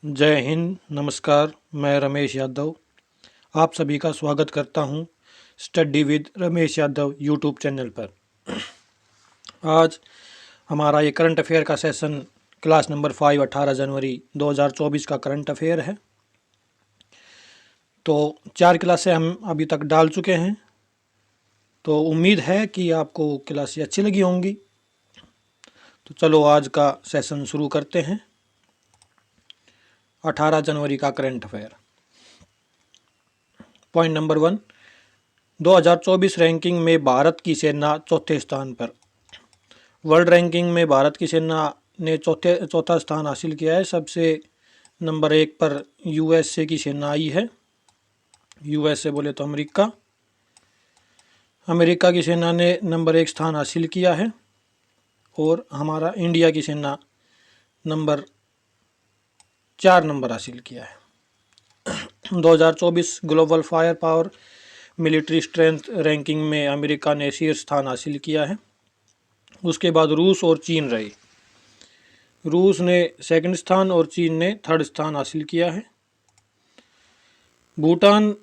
जय हिंद। नमस्कार। मैं रमेश यादव आप सभी का स्वागत करता हूं study with Ramesh Yadav YouTube channel पर। आज हमारा ये करंट अफेयर का सेशन क्लास नंबर 5 18 जनवरी 2024 का करंट अफेयर है। तो 4 क्लासें हम अभी तक डाल चुके हैं, तो उम्मीद है कि आपको क्लासें अच्छी लगी होंगी। तो चलो आज का सेशन शुरू करते हैं। 18 जनवरी का current affair. Point number 1, 2024 ranking में भारत की सेना चौथे स्थान पर। वर्ल्ड रैंकिंग में भारत की सेना ने चौथा स्थान हासिल किया है। सबसे नंबर 1 पर यूएसए की सेना आई है। यूएसए बोले तो अमेरिका। अमेरिका की सेना ने नंबर 1 स्थान हासिल किया है और हमारा इंडिया की सेना नंबर 4 नंबर हासिल किया है। 2024 global fire power military strength ranking में अमेरिका ने शीर्ष स्थान हासिल किया है। उसके बाद रूस और चीन रहे। रूस ने सेकंड स्थान और चीन ने थर्ड स्थान हासिल किया है। भूटान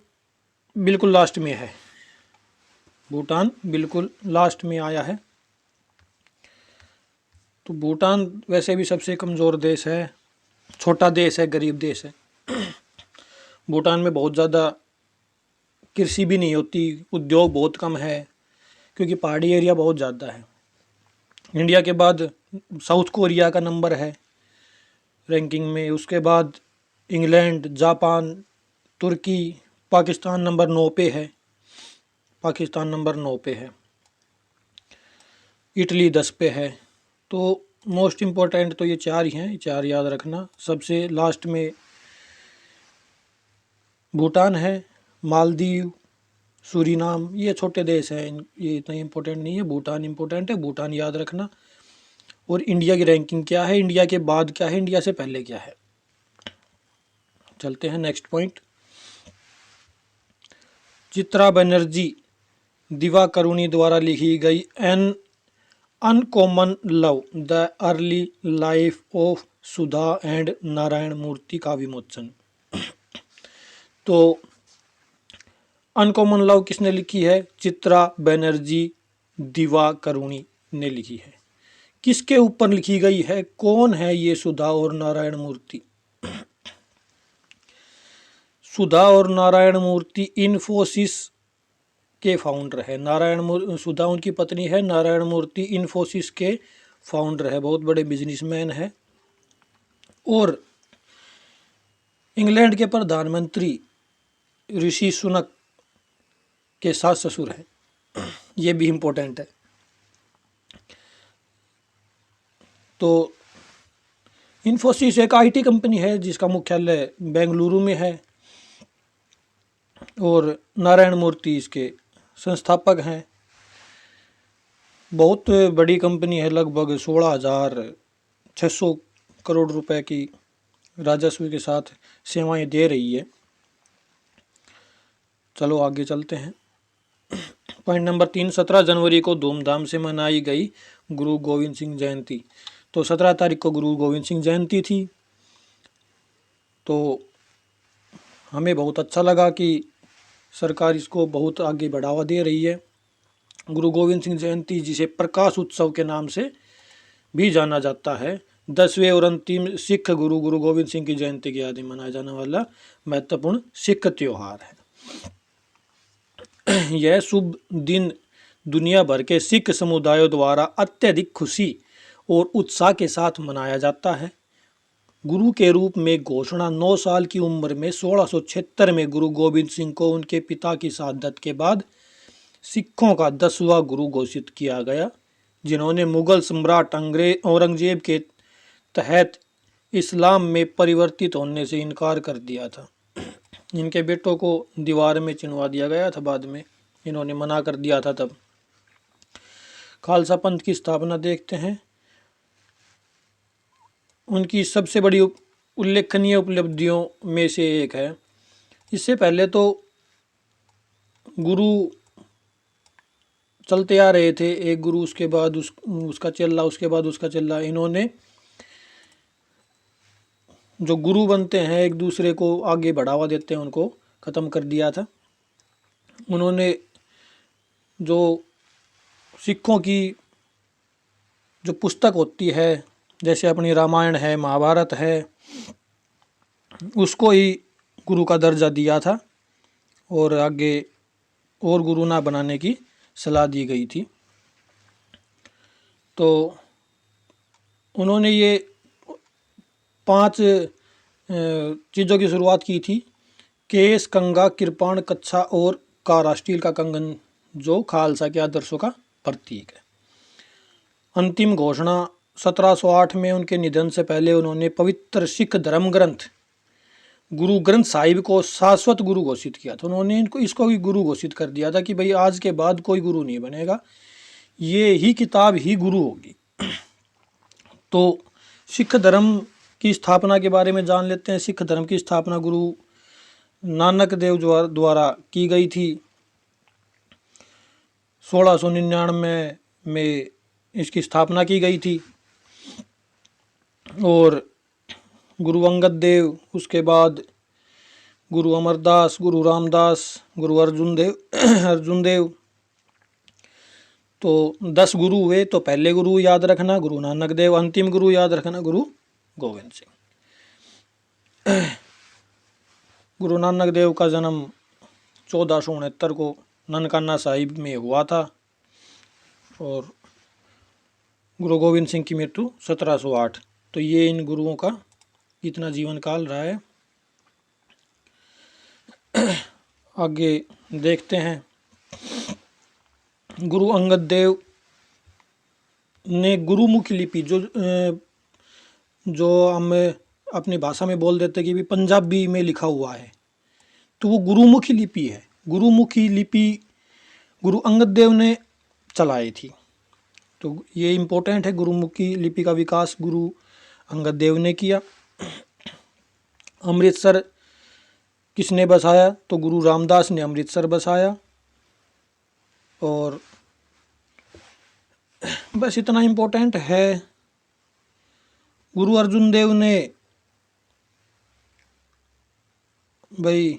बिल्कुल लास्ट में है। भूटान बिल्कुल लास्ट में आया है। तो भूटान वैसे भी सबसे कमज़ोर देश है, छोटा देश है, गरीब देश है। भूटान में बहुत ज़्यादा कृषि भी नहीं होती, उद्योग बहुत कम है क्योंकि पहाड़ी एरिया बहुत ज़्यादा है। इंडिया के बाद साउथ कोरिया का नंबर है रैंकिंग में। उसके बाद इंग्लैंड, जापान, तुर्की, पाकिस्तान नंबर 9 पे है। पाकिस्तान नंबर 9 पे है। इटली 10 पे है। तो मोस्ट इम्पोर्टेंट तो ये 4 ही हैं, ये 4 याद रखना। सबसे लास्ट में भूटान है, मालदीव, सूरीनाम, ये छोटे देश हैं, ये इतना इम्पोर्टेंट नहीं है। भूटान इम्पोर्टेंट है, भूटान याद रखना। और इंडिया की रैंकिंग क्या है, इंडिया के बाद क्या है, इंडिया से पहले क्या है। चलते हैं नेक्स्ट पॉइंट। चित्रा बनर्जी दिवाकरुणी द्वारा लिखी गई an uncommon love the early life of Sudha and Narayana Murthy का विमोचन। तो अनकॉमन लव किसने लिखी है? चित्रा बनर्जी दिवाकरुणी ने लिखी है। किसके ऊपर लिखी गई है? कौन है ये सुधा और नारायण मूर्ति? सुधा और नारायण मूर्ति इन्फोसिस के फाउंडर है। सुधा उनकी पत्नी है, नारायण मूर्ति इन्फोसिस के फाउंडर है, बहुत बड़े बिजनेसमैन है। और इंग्लैंड के प्रधानमंत्री ऋषि सुनक के सास ससुर हैं। ये भी इम्पोर्टेंट है। तो इन्फोसिस एक आईटी कंपनी है जिसका मुख्यालय बेंगलुरु में है और नारायण मूर्ति इसके संस्थापक हैं। बहुत बड़ी कंपनी है, लगभग 16,600 करोड़ रुपए की राजस्व के साथ सेवाएं दे रही है। चलो आगे चलते हैं। पॉइंट नंबर 3, 17 जनवरी को धूमधाम से मनाई गई गुरु गोविंद सिंह जयंती। तो 17 तारीख को गुरु गोविंद सिंह जयंती थी। तो हमें बहुत अच्छा लगा कि सरकार इसको बहुत आगे बढ़ावा दे रही है। गुरु गोविंद सिंह जयंती, जिसे प्रकाश उत्सव के नाम से भी जाना जाता है, 10वें और अंतिम सिख गुरु गुरु गोविंद सिंह की जयंती की याद में मनाया जाने वाला महत्वपूर्ण सिख त्योहार है। यह शुभ दिन दुनिया भर के सिख समुदायों द्वारा अत्यधिक खुशी और उत्साह के साथ मनाया जाता है। गुरु के रूप में घोषणा 9 साल की उम्र में 1676 में गुरु गोविंद सिंह को उनके पिता की शहादत के बाद सिखों का 10वां गुरु घोषित किया गया, जिन्होंने मुगल सम्राट औरंगजेब के तहत इस्लाम में परिवर्तित होने से इनकार कर दिया था। इनके बेटों को दीवार में चिनवा दिया गया था, बाद में इन्होंने मना कर दिया था। तब खालसा पंथ की स्थापना देखते हैं। उनकी सबसे बड़ी उल्लेखनीय उपलब्धियों में से एक है। इससे पहले तो गुरु चलते आ रहे थे, एक गुरु, उसके बाद उसका चेला, उसके बाद उसका चेला। इन्होंने जो गुरु बनते हैं एक दूसरे को आगे बढ़ावा देते हैं उनको ख़त्म कर दिया था। उन्होंने जो सिखों की जो पुस्तक होती है जैसे अपनी रामायण है महाभारत है उसको ही गुरु का दर्जा दिया था और आगे और गुरु ना बनाने की सलाह दी गई थी। तो उन्होंने ये 5 चीज़ों की शुरुआत की थी। केस, कंघा, किरपाण, कच्छा और कारा, स्टील का कंगन, जो खालसा के आदर्शों का प्रतीक है। अंतिम घोषणा 1708 में उनके निधन से पहले उन्होंने पवित्र सिख धर्म ग्रंथ गुरु ग्रंथ साहिब को शाश्वत गुरु घोषित किया था। उन्होंने इसको भी गुरु घोषित कर दिया था कि भाई आज के बाद कोई गुरु नहीं बनेगा, ये ही किताब ही गुरु होगी। तो सिख धर्म की स्थापना के बारे में जान लेते हैं। सिख धर्म की स्थापना गुरु नानक देव द्वारा की गई थी। 1699 में इसकी स्थापना की गई थी और गुरु अंगद देव, उसके बाद गुरु अमरदास, गुरु रामदास, गुरु अर्जुन देव, तो 10 गुरु हुए। तो पहले गुरु याद रखना गुरु नानक देव, अंतिम गुरु याद रखना गुरु गोविंद सिंह। गुरु नानक देव का जन्म 1469 को ननकाना साहिब में हुआ था और गुरु गोविंद सिंह की मृत्यु 1708। तो ये इन गुरुओं का इतना जीवन काल रहा है। आगे देखते हैं। गुरु अंगद देव ने गुरुमुखी लिपि जो हम अपनी भाषा में बोल देते कि भी पंजाबी में लिखा हुआ है, तो वो गुरुमुखी लिपि है। गुरुमुखी लिपि गुरु अंगद देव ने चलाई थी। तो ये इम्पोर्टेंट है, गुरुमुखी लिपि का विकास गुरु अंगद देव ने किया। अमृतसर किसने बसाया? तो गुरु रामदास ने अमृतसर बसाया। और बस इतना इम्पोर्टेंट है। गुरु अर्जुन देव ने भाई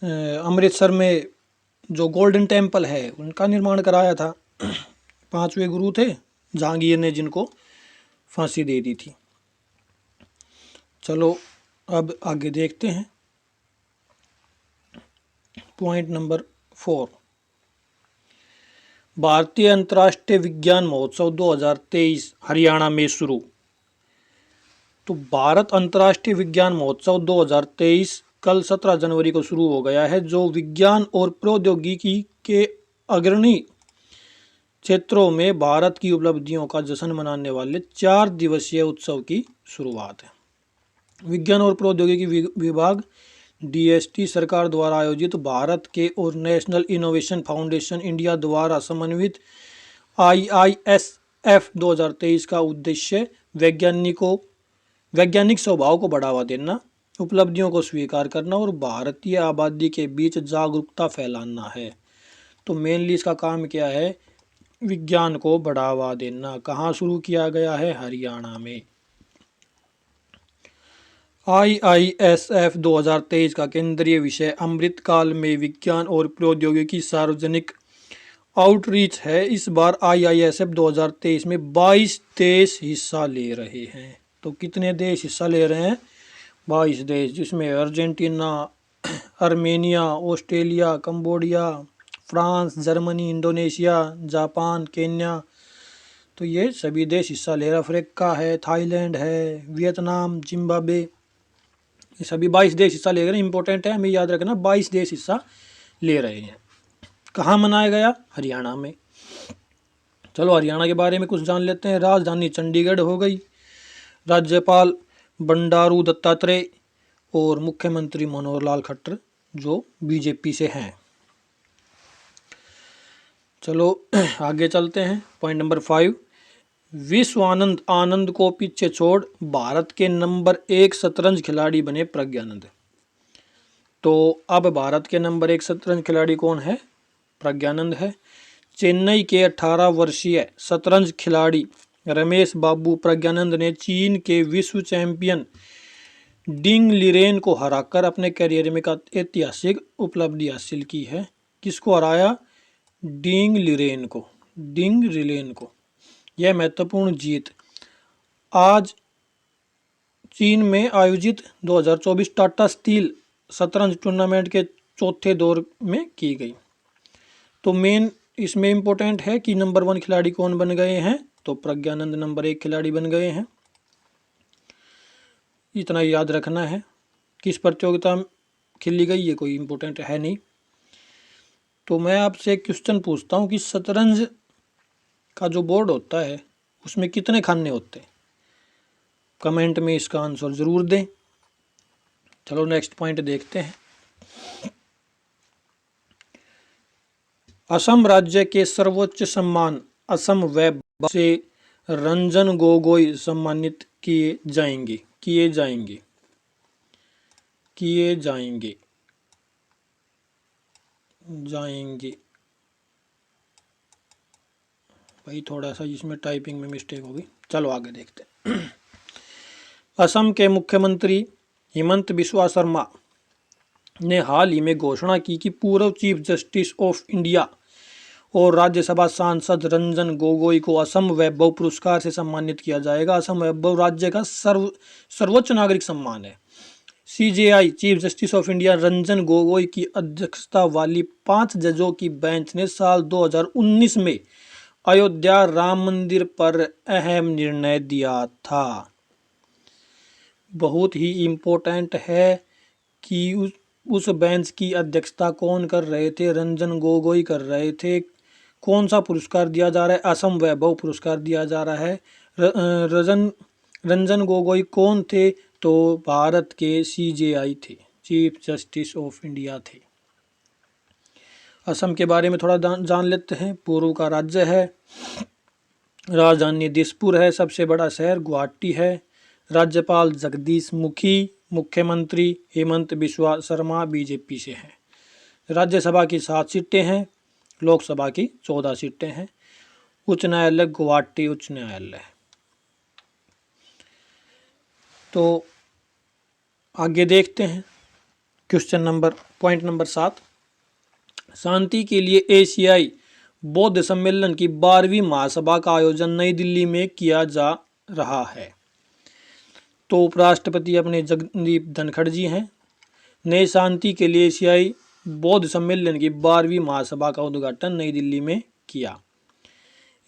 अमृतसर में जो गोल्डन टेम्पल है उनका निर्माण कराया था। 5वें गुरु थे जहांगीर ने जिनको फांसी दे दी थी। चलो अब आगे देखते हैं। पॉइंट नंबर 4, भारतीय अंतर्राष्ट्रीय विज्ञान महोत्सव 2023 हरियाणा में शुरू। तो भारत अंतर्राष्ट्रीय विज्ञान महोत्सव 2023 कल 17 जनवरी को शुरू हो गया है, जो विज्ञान और प्रौद्योगिकी के अग्रणी क्षेत्रों में भारत की उपलब्धियों का जश्न मनाने वाले 4 दिवसीय उत्सव की शुरुआत है। विज्ञान और प्रौद्योगिकी विभाग DST सरकार द्वारा आयोजित भारत के और नेशनल इनोवेशन फाउंडेशन इंडिया द्वारा समन्वित IISF 2023 का उद्देश्य वैज्ञानिक स्वभाव को बढ़ावा देना, उपलब्धियों को स्वीकार करना और भारतीय आबादी के बीच जागरूकता फैलाना है। तो मेनली इसका काम क्या है? विज्ञान को बढ़ावा देना। कहाँ शुरू किया गया है? हरियाणा में। IISF 2023 का केंद्रीय विषय अमृतकाल में विज्ञान और प्रौद्योगिकी सार्वजनिक आउटरीच है। इस बार IISF 2023 में 22 देश हिस्सा ले रहे हैं। तो कितने देश हिस्सा ले रहे हैं? 22 देश, जिसमें Argentina, Armenia, Australia, Cambodia, France, Germany, Indonesia, Japan, Kenya, तो ये सभी देश हिस्सा ले रहे हैं। अफ्रीका है, थाईलैंड है, वियतनाम, जिम्बाब्वे, ये सभी 22 देश हिस्सा ले रहे हैं। इंपॉर्टेंट है, हमें याद रखना 22 देश हिस्सा ले रहे हैं। कहाँ मनाया गया? हरियाणा में। चलो हरियाणा के बारे में कुछ जान लेते हैं। राजधानी चंडीगढ़ हो गई, राज्यपाल बंडारू दत्तात्रेय और मुख्यमंत्री मनोहर लाल खट्टर जो BJP से हैं। चलो आगे चलते हैं। पॉइंट नंबर 5, विश्व आनंद को पीछे छोड़ भारत के नंबर 1 शतरंज खिलाड़ी बने प्रज्ञानंद। तो अब भारत के नंबर 1 शतरंज खिलाड़ी कौन है? प्रज्ञानंद है। चेन्नई के 18 वर्षीय शतरंज खिलाड़ी रमेश बाबू प्रज्ञानंद ने चीन के विश्व चैंपियन डिंग लिरेन को हराकर अपने करियर में का ऐतिहासिक उपलब्धि हासिल की है। किसको हराया? डिंग लिरेन को। यह महत्वपूर्ण जीत आज चीन में आयोजित 2024 टाटा स्टील शतरंज टूर्नामेंट के चौथे दौर में की गई। तो मेन इसमें इम्पोर्टेंट है कि नंबर 1 खिलाड़ी कौन बन गए हैं, तो प्रज्ञानंद नंबर 1 खिलाड़ी बन गए हैं। इतना याद रखना है। किस प्रतियोगिता खेली गई ये कोई इम्पोर्टेंट है नहीं। तो मैं आपसे एक क्वेश्चन पूछता हूँ कि शतरंज का जो बोर्ड होता है उसमें कितने खाने होते हैं? कमेंट में इसका आंसर ज़रूर दें। चलो नेक्स्ट पॉइंट देखते हैं। असम राज्य के सर्वोच्च सम्मान असम वैभव से रंजन गोगोई सम्मानित किए जाएंगे। भाई थोड़ा सा इसमें टाइपिंग में मिस्टेक होगी। चलो आगे देखते हैं। असम के मुख्यमंत्री हिमंत बिस्वा शर्मा ने हाल ही में घोषणा की कि पूर्व चीफ जस्टिस ऑफ इंडिया और राज्यसभा सांसद रंजन गोगोई को असम वैभव पुरस्कार से सम्मानित किया जाएगा। असम वैभव राज्य का सर्वोच्च नागरिक सम्मान है। CJI chief justice of India Ranjan Gogoi की अध्यक्षता वाली 5 जजों की बेंच ने साल 2019 में अयोध्या राम मंदिर पर अहम निर्णय दिया था। बहुत ही इम्पोर्टेंट है कि उस बेंच की अध्यक्षता कौन कर रहे थे? रंजन गोगोई कर रहे थे। कौन सा पुरस्कार दिया जा रहा है? असम वैभव पुरस्कार दिया जा रहा है। रंजन गोगोई कौन थे? तो भारत के सीजेआई थे, चीफ जस्टिस ऑफ इंडिया थे। असम के बारे में थोड़ा जान लेते हैं। पूर्व का राज्य है, राजधानी दिसपुर है, सबसे बड़ा शहर गुवाहाटी है, राज्यपाल जगदीश मुखी, मुख्यमंत्री हेमंत बिस्वा शर्मा बीजेपी से हैं। राज्यसभा की 7 सीटें हैं, लोकसभा की 14 सीटें हैं। उच्च न्यायालय गुवाहाटी उच्च न्यायालय। तो आगे देखते हैं। पॉइंट नंबर 7, शांति के लिए एशियाई बौद्ध सम्मेलन की 12वीं महासभा का आयोजन नई दिल्ली में किया जा रहा है। तो उपराष्ट्रपति अपने जगदीप धनखड़ जी हैं, ने शांति के लिए एशियाई बौद्ध सम्मेलन की 12वीं महासभा का उद्घाटन नई दिल्ली में किया।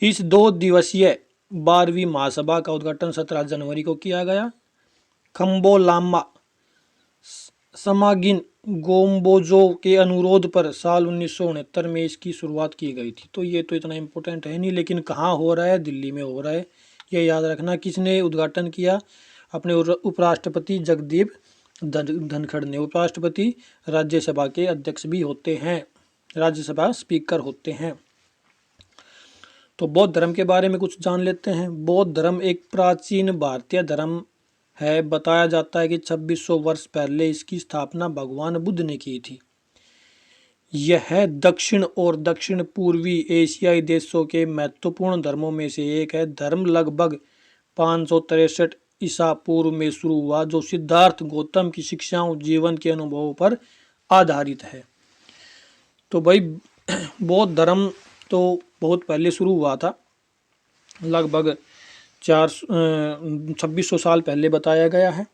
इस 2 दिवसीय 12वीं महासभा का उद्घाटन 17 जनवरी को किया गया। खम्बो लामा समागिन गोम्बोजो के अनुरोध पर साल 1969 में इसकी शुरुआत की गई थी। तो ये तो इतना इम्पोर्टेंट है नहीं, लेकिन कहाँ हो रहा है? दिल्ली में हो रहा है, ये याद रखना। किसने उद्घाटन किया? अपने उपराष्ट्रपति जगदीप धनखड़ ने। उपराष्ट्रपति राज्यसभा के अध्यक्ष भी होते हैं, राज्यसभा स्पीकर होते हैं। तो बौद्ध धर्म के बारे में कुछ जान लेते हैं। बौद्ध धर्म एक प्राचीन भारतीय धर्म है। बताया जाता है कि 2600 वर्ष पहले इसकी स्थापना भगवान बुद्ध ने की थी। यह दक्षिण और दक्षिण पूर्वी एशियाई देशों के महत्वपूर्ण धर्मों में से एक है। धर्म लगभग 563 ईसा पूर्व में शुरू हुआ, जो सिद्धार्थ गौतम की शिक्षाओं, जीवन के अनुभवों पर आधारित है। तो भाई बौद्ध धर्म तो बहुत पहले शुरू हुआ था, लगभग 2600 साल पहले बताया गया है।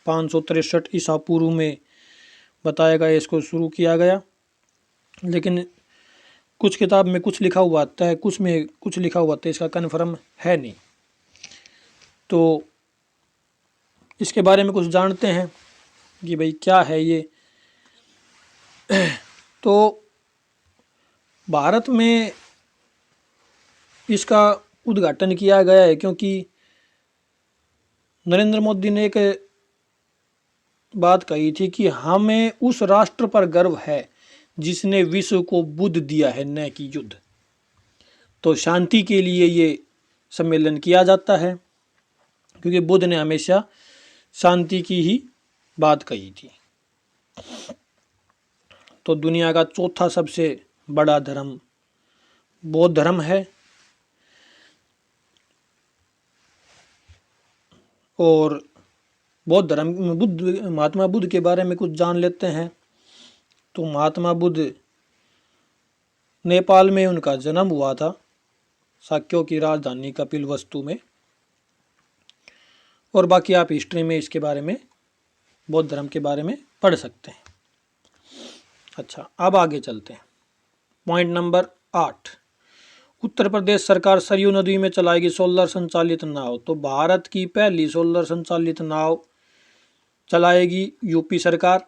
563 ईसा पूर्व में बताया गया इसको शुरू किया गया। लेकिन कुछ किताब में कुछ लिखा हुआ आता है, कुछ में कुछ लिखा हुआ आता है, इसका कन्फर्म है नहीं। तो इसके बारे में कुछ जानते हैं कि भाई क्या है ये। तो भारत में इसका उद्घाटन किया गया है क्योंकि नरेंद्र मोदी ने एक बात कही थी कि हमें उस राष्ट्र पर गर्व है जिसने विश्व को बुद्ध दिया है, न कि युद्ध। तो शांति के लिए ये सम्मेलन किया जाता है क्योंकि बुद्ध ने हमेशा शांति की ही बात कही थी। तो दुनिया का चौथा सबसे बड़ा धर्म बौद्ध धर्म है और बौद्ध धर्म महात्मा बुद्ध के बारे में कुछ जान लेते हैं। तो महात्मा बुद्ध, नेपाल में उनका जन्म हुआ था, शाक्यों की राजधानी कपिलवस्तु में। और बाकी आप हिस्ट्री में इसके बारे में, बौद्ध धर्म के बारे में पढ़ सकते हैं। अच्छा, अब आगे चलते हैं। पॉइंट नंबर 8, उत्तर प्रदेश सरकार सरयू नदी में चलाएगी सोलर संचालित नाव। तो भारत की पहली सोलर संचालित नाव चलाएगी यूपी सरकार।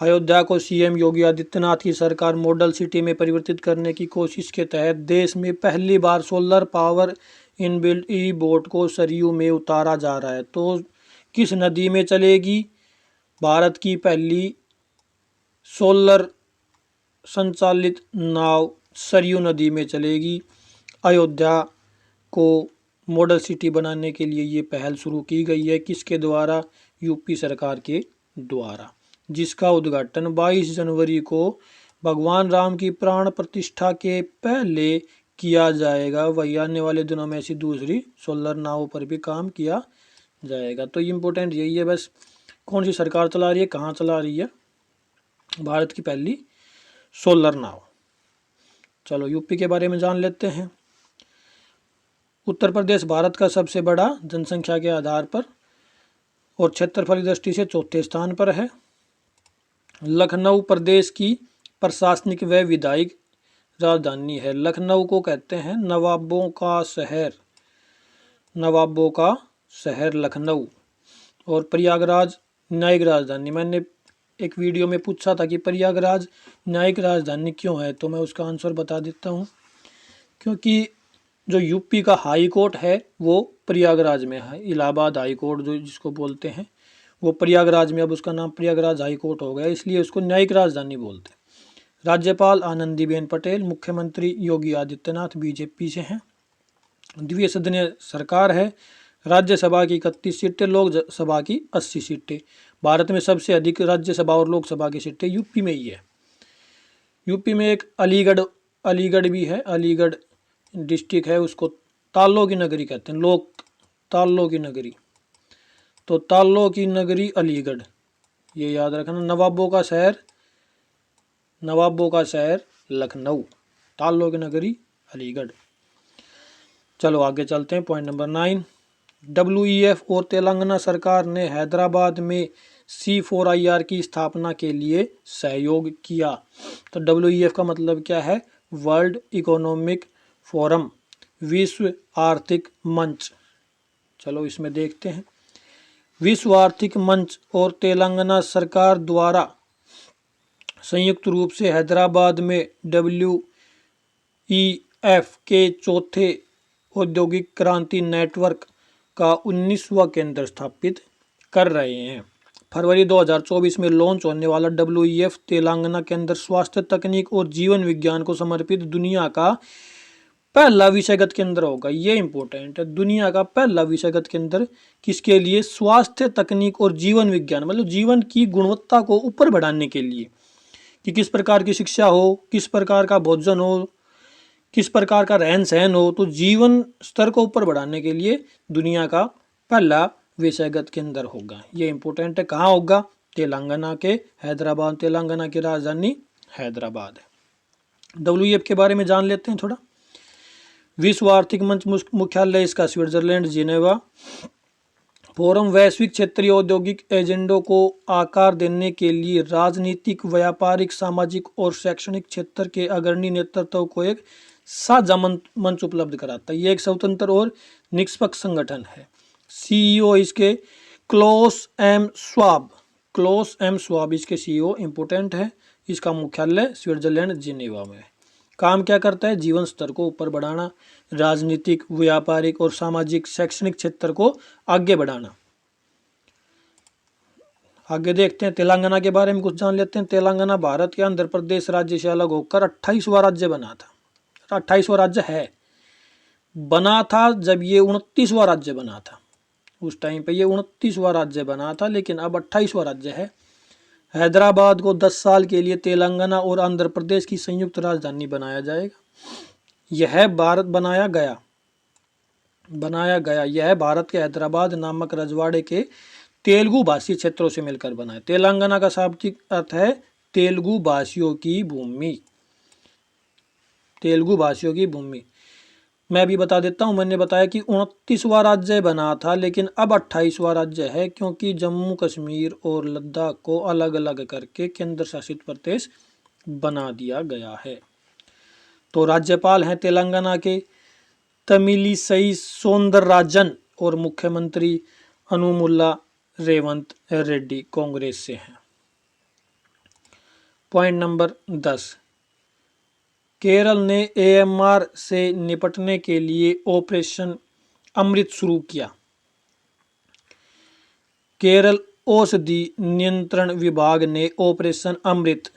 अयोध्या को सीएम योगी आदित्यनाथ की सरकार मॉडल सिटी में परिवर्तित करने की कोशिश के तहत देश में पहली बार सोलर पावर इनबिल्ट ई बोट को सरयू में उतारा जा रहा है। तो किस नदी में चलेगी भारत की पहली सोलर संचालित नाव? सरयू नदी में चलेगी। अयोध्या को मॉडल सिटी बनाने के लिए ये पहल शुरू की गई है। किसके द्वारा? यूपी सरकार के द्वारा, जिसका उद्घाटन 22 जनवरी को भगवान राम की प्राण प्रतिष्ठा के पहले किया जाएगा। वही आने वाले दिनों में ऐसी दूसरी सोलर नावों पर भी काम किया जाएगा। तो इम्पोर्टेंट यही है बस, कौन सी सरकार चला रही है, कहाँ चला रही है भारत की पहली सोलर नाव। चलो यूपी के बारे में जान लेते हैं। उत्तर प्रदेश भारत का सबसे बड़ा जनसंख्या के आधार पर और क्षेत्रफल की दृष्टि से चौथे स्थान पर है। लखनऊ प्रदेश की प्रशासनिक व विधायिक राजधानी है। लखनऊ को कहते हैं नवाबों का शहर, नवाबों का शहर लखनऊ। और प्रयागराज न्यायिक राजधानी। मैंने एक वीडियो में पूछा था कि प्रयागराज न्यायिक राजधानी क्यों है, तो मैं उसका आंसर बता देता हूँ। क्योंकि जो यूपी का हाई कोर्ट है वो प्रयागराज में है। इलाहाबाद हाई कोर्ट जो जिसको बोलते हैं वो प्रयागराज में, अब उसका नाम प्रयागराज हाई कोर्ट हो गया, इसलिए उसको न्यायिक राजधानी बोलते हैं। राज्यपाल आनंदीबेन पटेल, मुख्यमंत्री योगी आदित्यनाथ बीजेपी से हैं। द्विसदनीय सदनीय सरकार है। राज्यसभा की 31 सीटें, लोकसभा की 80 सीटें। भारत में सबसे अधिक राज्यसभा और लोकसभा की सीटें यूपी में ही है। यूपी में एक अलीगढ़ भी है, अलीगढ़ डिस्ट्रिक्ट है, उसको तालों की नगरी कहते हैं लोग, तालों की नगरी। तो तालों की नगरी अलीगढ़, ये याद रखना। नवाबों का शहर, नवाबों का शहर लखनऊ, तालों की नगरी अलीगढ़। चलो आगे चलते हैं। पॉइंट नंबर 9, WEF और तेलंगाना सरकार ने हैदराबाद में C4IR की स्थापना के लिए सहयोग किया। तो WEF का मतलब क्या है? वर्ल्ड इकोनॉमिक फोरम, विश्व आर्थिक मंच। चलो इसमें देखते हैं। विश्व आर्थिक मंच और तेलंगाना सरकार द्वारा संयुक्त रूप से हैदराबाद में WEF के चौथे औद्योगिक क्रांति नेटवर्क का 19वां केंद्र स्थापित कर रहे हैं। फरवरी 2024 में लॉन्च होने वाला WEF तेलंगाना के अंदर स्वास्थ्य तकनीक और जीवन विज्ञान को समर्पित दुनिया का पहला विषयगत केंद्र होगा। ये इंपॉर्टेंट है, दुनिया का पहला विषयगत केंद्र किसके लिए? स्वास्थ्य तकनीक और जीवन विज्ञान, मतलब जीवन की गुणवत्ता को ऊपर बढ़ाने के लिए, कि किस प्रकार की शिक्षा हो, किस प्रकार का भोजन हो, किस प्रकार का रहन सहन हो। तो जीवन स्तर को ऊपर बढ़ाने के लिए दुनिया का पहला विषयगत केंद्र होगा। ये इंपॉर्टेंट है। कहाँ होगा? तेलंगाना के हैदराबाद, तेलंगाना की राजधानी हैदराबाद है। WEF के बारे में जान लेते हैं थोड़ा। विश्व आर्थिक मंच मुख्यालय इसका स्विट्जरलैंड जिनेवा। फोरम वैश्विक क्षेत्रीय औद्योगिक एजेंडों को आकार देने के लिए राजनीतिक, व्यापारिक, सामाजिक और शैक्षणिक क्षेत्र के अग्रणी नेतृत्व को एक साझा मंच उपलब्ध कराता है। ये एक स्वतंत्र और निष्पक्ष संगठन है। CEO इसके क्लॉस एम स्वाब इसके CEO इंपोर्टेंट है। इसका मुख्यालय स्विट्जरलैंड जिनेवा में है। काम क्या करता है? जीवन स्तर को ऊपर बढ़ाना, राजनीतिक, व्यापारिक और सामाजिक, शैक्षणिक क्षेत्र को आगे बढ़ाना। आगे देखते हैं, तेलंगाना के बारे में कुछ जान लेते हैं। तेलंगाना भारत के आंध्र प्रदेश राज्य से अलग होकर 28वां राज्य बना था। 28वां राज्य है, बना था जब ये 29वां राज्य बना था। उस टाइम पे ये 29वां राज्य बना था, लेकिन अब 28वां राज्य है। हैदराबाद को 10 साल के लिए तेलंगाना और आंध्र प्रदेश की संयुक्त राजधानी बनाया जाएगा। यह भारत बनाया गया। यह भारत के हैदराबाद नामक रजवाड़े के तेलुगु भाषी क्षेत्रों से मिलकर बना है। तेलंगाना का शाब्दिक अर्थ है तेलुगु भाषियों की भूमि। तेलुगु भाषियों की भूमि। मैं भी बता देता हूँ, मैंने बताया कि 29वां राज्य बना था, लेकिन अब 28वां राज्य है, क्योंकि जम्मू कश्मीर और लद्दाख को अलग अलग करके केंद्र शासित प्रदेश बना दिया गया है। तो राज्यपाल हैं तेलंगाना के तमिलिसई सौंदरराजन और मुख्यमंत्री अनुमुल्ला रेवंत रेड्डी कांग्रेस से हैं। पॉइंट नंबर 10, केरल ने एएमआर से निपटने के लिए ऑपरेशन अमृत शुरू किया। केरल औषधि नियंत्रण विभाग ने ऑपरेशन अमृत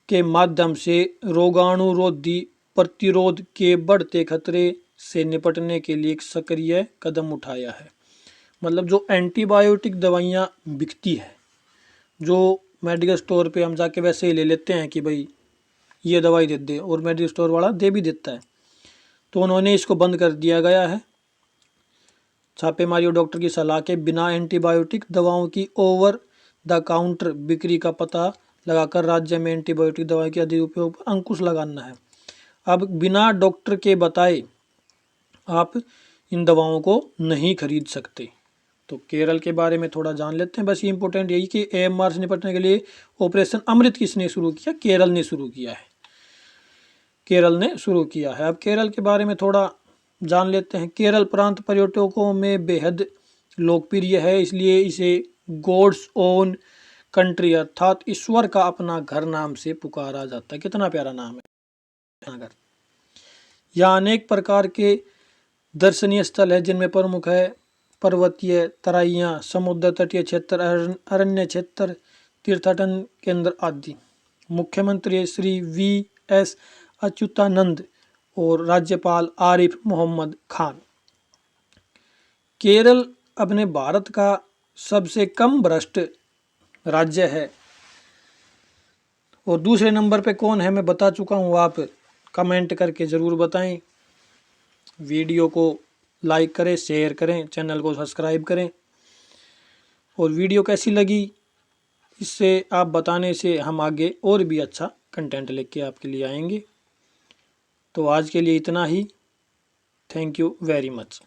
के माध्यम से रोगाणुरोधी प्रतिरोध के बढ़ते खतरे से निपटने के लिए एक सक्रिय कदम उठाया है। मतलब जो एंटीबायोटिक दवाइयाँ बिकती है, जो मेडिकल स्टोर पे हम जाके वैसे ही ले लेते हैं कि भाई ये दवाई दे दे, और मेडिकल स्टोर वाला दे भी देता है, तो उन्होंने इसको बंद कर दिया गया है। छापेमारी और डॉक्टर की सलाह के बिना एंटीबायोटिक दवाओं की ओवर द काउंटर बिक्री का पता लगाकर राज्य में एंटीबायोटिक दवाई के अधिक उपयोग पर अंकुश लगाना है। अब बिना डॉक्टर के बताए आप इन दवाओं को नहीं खरीद सकते। तो केरल के बारे में थोड़ा जान लेते हैं। बस ये इंपॉर्टेंट यही कि एएमआर से निपटने के लिए ऑपरेशन अमृत किसने शुरू किया? केरल ने शुरू किया है। केरल ने शुरू किया है। अब केरल के बारे में थोड़ा जान लेते हैं। केरल प्रांत पर्यटकों में बेहद लोकप्रिय है, इसलिए इसे गॉड्स ओन कंट्री अर्थात ईश्वर का अपना घर नाम से पुकारा जाता है। कितना प्यारा नाम है घर। यहाँ अनेक प्रकार के दर्शनीय स्थल है, जिनमें प्रमुख है पर्वतीय तराइयाँ, समुद्र तटीय क्षेत्र, अरण्य क्षेत्र, तीर्थाटन केंद्र आदि। मुख्यमंत्री श्री वी.एस. अच्युतानंद और राज्यपाल आरिफ मोहम्मद खान। केरल अपने भारत का सबसे कम भ्रष्ट राज्य है। और दूसरे नंबर पे कौन है मैं बता चुका हूँ, आप कमेंट करके ज़रूर बताएं। वीडियो को लाइक करें, शेयर करें, चैनल को सब्सक्राइब करें। और वीडियो कैसी लगी, इससे आप बताने से हम आगे और भी अच्छा कंटेंट लेके आपके लिए आएंगे। तो आज के लिए इतना ही। Thank you very much.